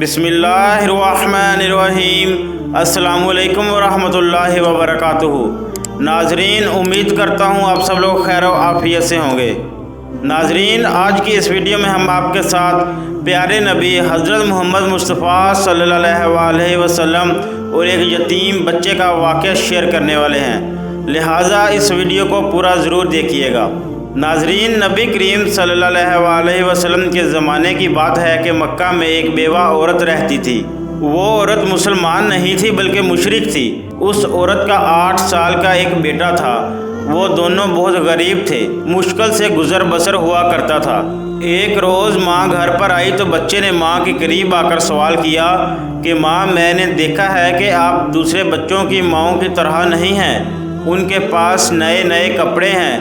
بسم اللہ الرحمن الرحیم۔ السلام علیکم ورحمۃ اللہ وبرکاتہ۔ ناظرین، امید کرتا ہوں آپ سب لوگ خیر و عافیت سے ہوں گے۔ ناظرین، آج کی اس ویڈیو میں ہم آپ کے ساتھ پیارے نبی حضرت محمد مصطفیٰ صلی اللہ علیہ وسلم اور ایک یتیم بچے کا واقعہ شیئر کرنے والے ہیں، لہٰذا اس ویڈیو کو پورا ضرور دیکھیے گا۔ ناظرین، نبی کریم صلی اللہ علیہ وسلم کے زمانے کی بات ہے کہ مکہ میں ایک بیوہ عورت رہتی تھی۔ وہ عورت مسلمان نہیں تھی بلکہ مشرک تھی۔ اس عورت کا 8 سال کا ایک بیٹا تھا۔ وہ دونوں بہت غریب تھے، مشکل سے گزر بسر ہوا کرتا تھا۔ ایک روز ماں گھر پر آئی تو بچے نے ماں کے قریب آ کر سوال کیا کہ ماں، میں نے دیکھا ہے کہ آپ دوسرے بچوں کی ماؤں کی طرح نہیں ہیں۔ ان کے پاس نئے نئے کپڑے ہیں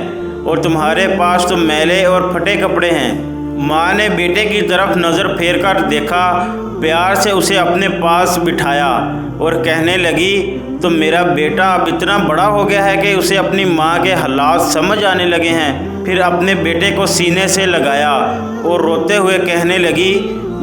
اور تمہارے پاس تو میلے اور پھٹے کپڑے ہیں۔ ماں نے بیٹے کی طرف نظر پھیر کر دیکھا، پیار سے اسے اپنے پاس بٹھایا اور کہنے لگی، تو میرا بیٹا اب اتنا بڑا ہو گیا ہے کہ اسے اپنی ماں کے حالات سمجھ آنے لگے ہیں۔ پھر اپنے بیٹے کو سینے سے لگایا اور روتے ہوئے کہنے لگی،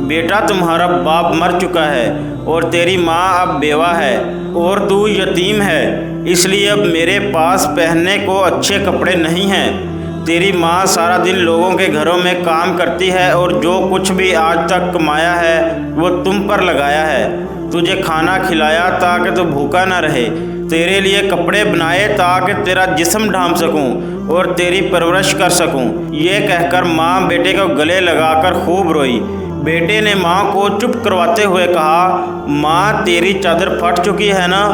بیٹا تمہارا باپ مر چکا ہے اور تیری ماں اب بیوہ ہے اور تو یتیم ہے، اس لیے اب میرے پاس پہننے کو اچھے کپڑے نہیں ہیں۔ تیری ماں سارا دن لوگوں کے گھروں میں کام کرتی ہے اور جو کچھ بھی آج تک کمایا ہے وہ تم پر لگایا ہے۔ تجھے کھانا کھلایا تاکہ تو بھوکا نہ رہے، تیرے لیے کپڑے بنائے تاکہ تیرا جسم ڈھانپ سکوں اور تیری پرورش کر سکوں۔ یہ کہہ کر ماں بیٹے کو گلے لگا کر خوب روئی۔ بیٹے نے ماں کو چپ کرواتے ہوئے کہا، ماں تیری چادر پھٹ چکی ہے نا،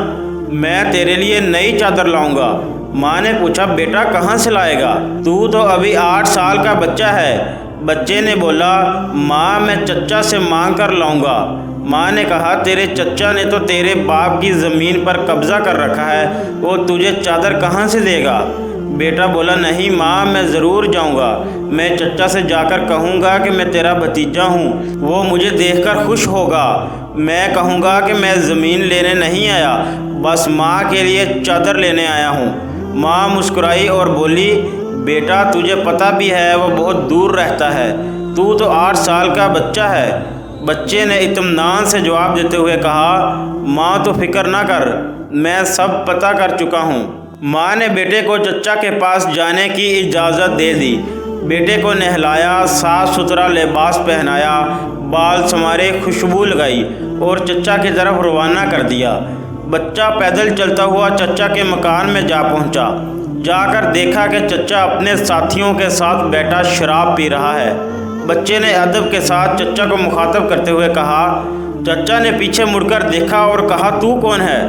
میں تیرے لیے نئی چادر لاؤں گا۔ ماں نے پوچھا، بیٹا کہاں سے لائے گا؟ تو ابھی 8 سال کا بچہ ہے۔ بچے نے بولا، ماں میں چچا سے مانگ کر لاؤں گا۔ ماں نے کہا، تیرے چچا نے تو تیرے باپ کی زمین پر قبضہ کر رکھا ہے، وہ تجھے چادر کہاں سے دے گا؟ بیٹا بولا، نہیں ماں، میں ضرور جاؤں گا۔ میں چچا سے جا کر کہوں گا کہ میں تیرا بھتیجا ہوں، وہ مجھے دیکھ کر خوش ہوگا۔ میں کہوں گا کہ میں زمین لینے نہیں آیا، بس ماں کے لیے چادر لینے آیا ہوں۔ ماں مسکرائی اور بولی، بیٹا تجھے پتہ بھی ہے وہ بہت دور رہتا ہے، تو 8 سال کا بچہ ہے۔ بچے نے اطمینان سے جواب دیتے ہوئے کہا، ماں تو فکر نہ کر، میں سب پتہ کر چکا ہوں۔ ماں نے بیٹے کو چچا کے پاس جانے کی اجازت دے دی۔ بیٹے کو نہلایا، صاف ستھرا لباس پہنایا، بال سنوارے، خوشبو لگائی اور چچا کی طرف روانہ کر دیا۔ بچہ پیدل چلتا ہوا چچا کے مکان میں جا پہنچا۔ جا کر دیکھا کہ چچا اپنے ساتھیوں کے ساتھ بیٹھا شراب پی رہا ہے۔ بچے نے ادب کے ساتھ چچا کو مخاطب کرتے ہوئے کہا۔ چچا نے پیچھے مڑ کر دیکھا اور کہا، تو کون ہے؟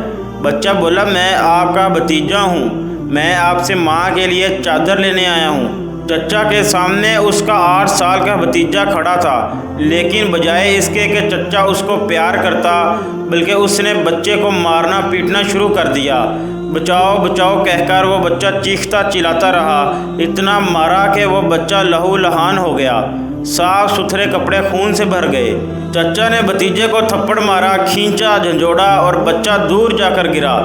بچہ بولا، میں آپ کا بھتیجا ہوں، میں آپ سے ماں کے لیے چادر لینے آیا ہوں۔ چچا کے سامنے اس کا 8 سال کا بھتیجا کھڑا تھا، لیکن بجائے اس کے کہ چچا اس کو پیار کرتا، بلکہ اس نے بچے کو مارنا پیٹنا شروع کر دیا۔ بچاؤ بچاؤ کہہ کر وہ بچہ چیختا چلاتا رہا، اتنا مارا کہ وہ بچہ لہو لہان ہو گیا۔ صاف ستھرے کپڑے خون سے بھر گئے۔ چچا نے بھتیجے کو تھپڑ مارا، کھینچا، جھنجھوڑا اور بچہ دور جا کر گرا۔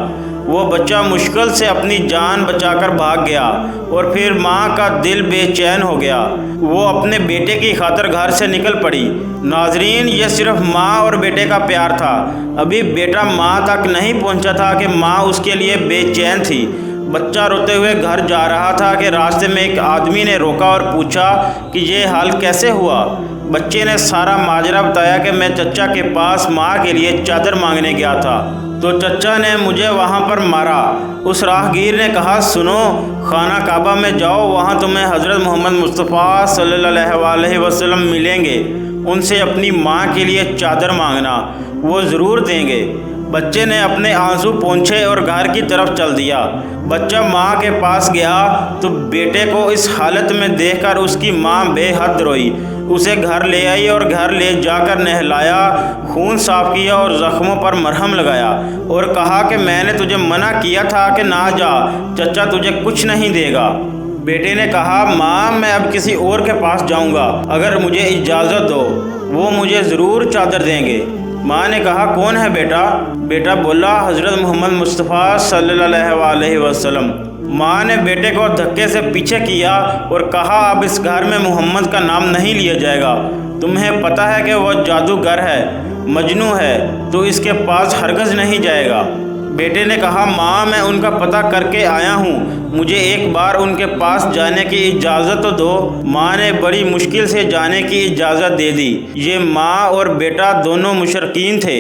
وہ بچہ مشکل سے اپنی جان بچا کر بھاگ گیا اور پھر ماں کا دل بے چین ہو گیا۔ وہ اپنے بیٹے کی خاطر گھر سے نکل پڑی۔ ناظرین، یہ صرف ماں اور بیٹے کا پیار تھا، ابھی بیٹا ماں تک نہیں پہنچا تھا کہ ماں اس کے لیے بے چین تھی۔ بچہ روتے ہوئے گھر جا رہا تھا کہ راستے میں ایک آدمی نے روکا اور پوچھا کہ یہ حال کیسے ہوا؟ بچے نے سارا ماجرا بتایا کہ میں چچا کے پاس ماں کے لیے چادر مانگنے گیا تھا تو چچا نے مجھے وہاں پر مارا۔ اس راہگیر نے کہا، سنو، خانہ کعبہ میں جاؤ، وہاں تمہیں حضرت محمد مصطفیٰ صلی اللہ علیہ وسلم ملیں گے، ان سے اپنی ماں کے لیے چادر مانگنا، وہ ضرور دیں گے۔ بچے نے اپنے آنسو پونچھے اور گھر کی طرف چل دیا۔ بچہ ماں کے پاس گیا تو بیٹے کو اس حالت میں دیکھ کر اس کی ماں بے حد روئی۔ اسے گھر لے آئی اور گھر لے جا کر نہلایا، خون صاف کیا اور زخموں پر مرہم لگایا اور کہا کہ میں نے تجھے منع کیا تھا کہ نہ جا، چچا تجھے کچھ نہیں دے گا۔ بیٹے نے کہا، ماں میں اب کسی اور کے پاس جاؤں گا، اگر مجھے اجازت دو، وہ مجھے ضرور چادر دیں گے۔ ماں نے کہا، کون ہے بیٹا؟ بیٹا بولا، حضرت محمد مصطفیٰ صلی اللہ علیہ وسلم۔ ماں نے بیٹے کو دھکے سے پیچھے کیا اور کہا، اب اس گھر میں محمد کا نام نہیں لیا جائے گا، تمہیں پتہ ہے کہ وہ جادوگر ہے، مجنوں ہے تو اس کے پاس ہرگز نہیں جائے گا۔ بیٹے نے کہا ماں میں ان کا پتہ کر کے آیا ہوں، مجھے ایک بار ان کے پاس جانے کی اجازت تو دو۔ ماں نے بڑی مشکل سے جانے کی اجازت دے دی۔ یہ ماں اور بیٹا دونوں مشرکین تھے۔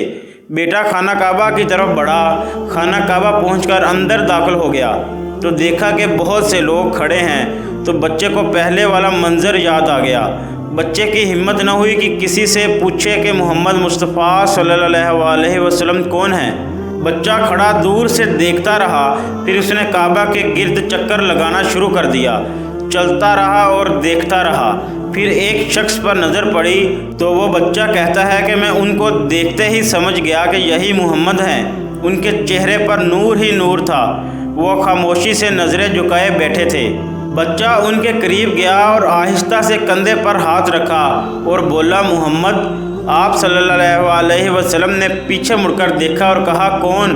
بیٹا خانہ کعبہ کی طرف بڑھا۔ خانہ کعبہ پہنچ کر اندر داخل ہو گیا تو دیکھا کہ بہت سے لوگ کھڑے ہیں، تو بچے کو پہلے والا منظر یاد آ گیا۔ بچے کی ہمت نہ ہوئی کہ کسی سے پوچھے کہ محمد مصطفیٰ صلی اللہ علیہ وسلم کون ہیں۔ بچہ کھڑا دور سے دیکھتا رہا، پھر اس نے کعبہ کے گرد چکر لگانا شروع کر دیا۔ چلتا رہا اور دیکھتا رہا، پھر ایک شخص پر نظر پڑی تو وہ بچہ کہتا ہے کہ میں ان کو دیکھتے ہی سمجھ گیا کہ یہی محمد ہیں۔ ان کے چہرے پر نور ہی نور تھا، وہ خاموشی سے نظریں جھکائے بیٹھے تھے۔ بچہ ان کے قریب گیا اور آہستہ سے کندھے پر ہاتھ رکھا اور بولا محمد۔ آپ صلی اللہ علیہ وسلم نے پیچھے مڑ کر دیکھا اور کہا کون؟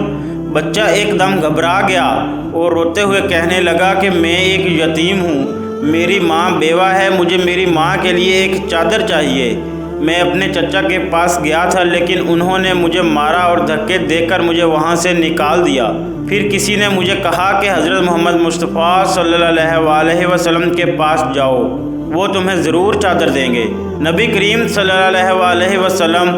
بچہ ایک دم گھبرا گیا اور روتے ہوئے کہنے لگا کہ میں ایک یتیم ہوں، میری ماں بیوہ ہے، مجھے میری ماں کے لیے ایک چادر چاہیے۔ میں اپنے چچا کے پاس گیا تھا لیکن انہوں نے مجھے مارا اور دھکے دے کر مجھے وہاں سے نکال دیا۔ پھر کسی نے مجھے کہا کہ حضرت محمد مصطفیٰ صلی اللہ علیہ وسلم کے پاس جاؤ، وہ تمہیں ضرور چادر دیں گے۔ نبی کریم صلی اللہ علیہ وسلم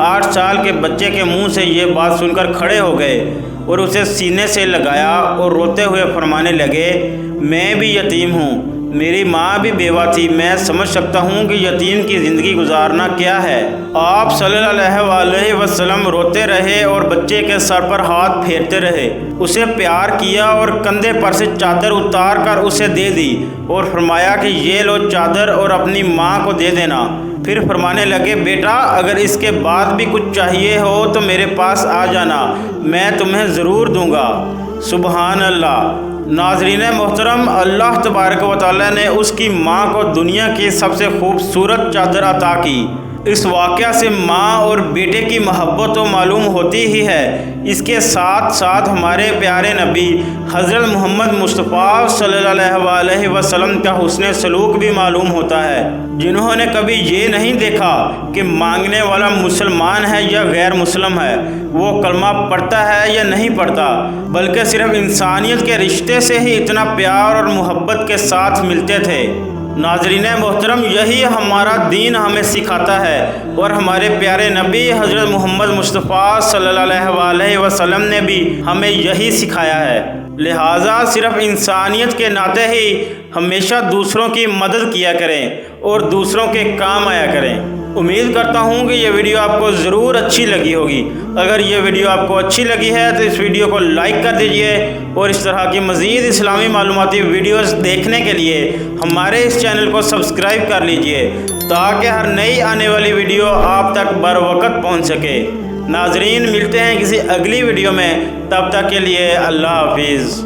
8 سال کے بچے کے منہ سے یہ بات سن کر کھڑے ہو گئے اور اسے سینے سے لگایا اور روتے ہوئے فرمانے لگے میں بھی یتیم ہوں، میری ماں بھی بیوہ تھی، میں سمجھ سکتا ہوں کہ یتیم کی زندگی گزارنا کیا ہے۔ آپ صلی اللہ علیہ وسلم روتے رہے اور بچے کے سر پر ہاتھ پھیرتے رہے، اسے پیار کیا اور کندھے پر سے چادر اتار کر اسے دے دی اور فرمایا کہ یہ لو چادر اور اپنی ماں کو دے دینا۔ پھر فرمانے لگے بیٹا اگر اس کے بعد بھی کچھ چاہیے ہو تو میرے پاس آ جانا، میں تمہیں ضرور دوں گا۔ سبحان اللہ۔ ناظرین محترم، اللہ تبارک و تعالیٰ نے اس کی ماں کو دنیا کی سب سے خوبصورت چادر عطا کی۔ اس واقعہ سے ماں اور بیٹے کی محبت تو معلوم ہوتی ہی ہے، اس کے ساتھ ساتھ ہمارے پیارے نبی حضرت محمد مصطفیٰ صلی اللہ علیہ وسلم کا حسن سلوک بھی معلوم ہوتا ہے، جنہوں نے کبھی یہ نہیں دیکھا کہ مانگنے والا مسلمان ہے یا غیر مسلم ہے، وہ کلمہ پڑھتا ہے یا نہیں پڑھتا، بلکہ صرف انسانیت کے رشتے سے ہی اتنا پیار اور محبت کے ساتھ ملتے تھے۔ ناظرین محترم، یہی ہمارا دین ہمیں سکھاتا ہے اور ہمارے پیارے نبی حضرت محمد مصطفیٰ صلی اللہ علیہ وسلم نے بھی ہمیں یہی سکھایا ہے۔ لہٰذا صرف انسانیت کے ناطے ہی ہمیشہ دوسروں کی مدد کیا کریں اور دوسروں کے کام آیا کریں۔ امید کرتا ہوں کہ یہ ویڈیو آپ کو ضرور اچھی لگی ہوگی۔ اگر یہ ویڈیو آپ کو اچھی لگی ہے تو اس ویڈیو کو لائک کر دیجئے اور اس طرح کی مزید اسلامی معلوماتی ویڈیوز دیکھنے کے لیے ہمارے اس چینل کو سبسکرائب کر لیجئے تاکہ ہر نئی آنے والی ویڈیو آپ تک بر وقت پہنچ سکے۔ ناظرین ملتے ہیں کسی اگلی ویڈیو میں، تب تک کے لیے اللہ حافظ۔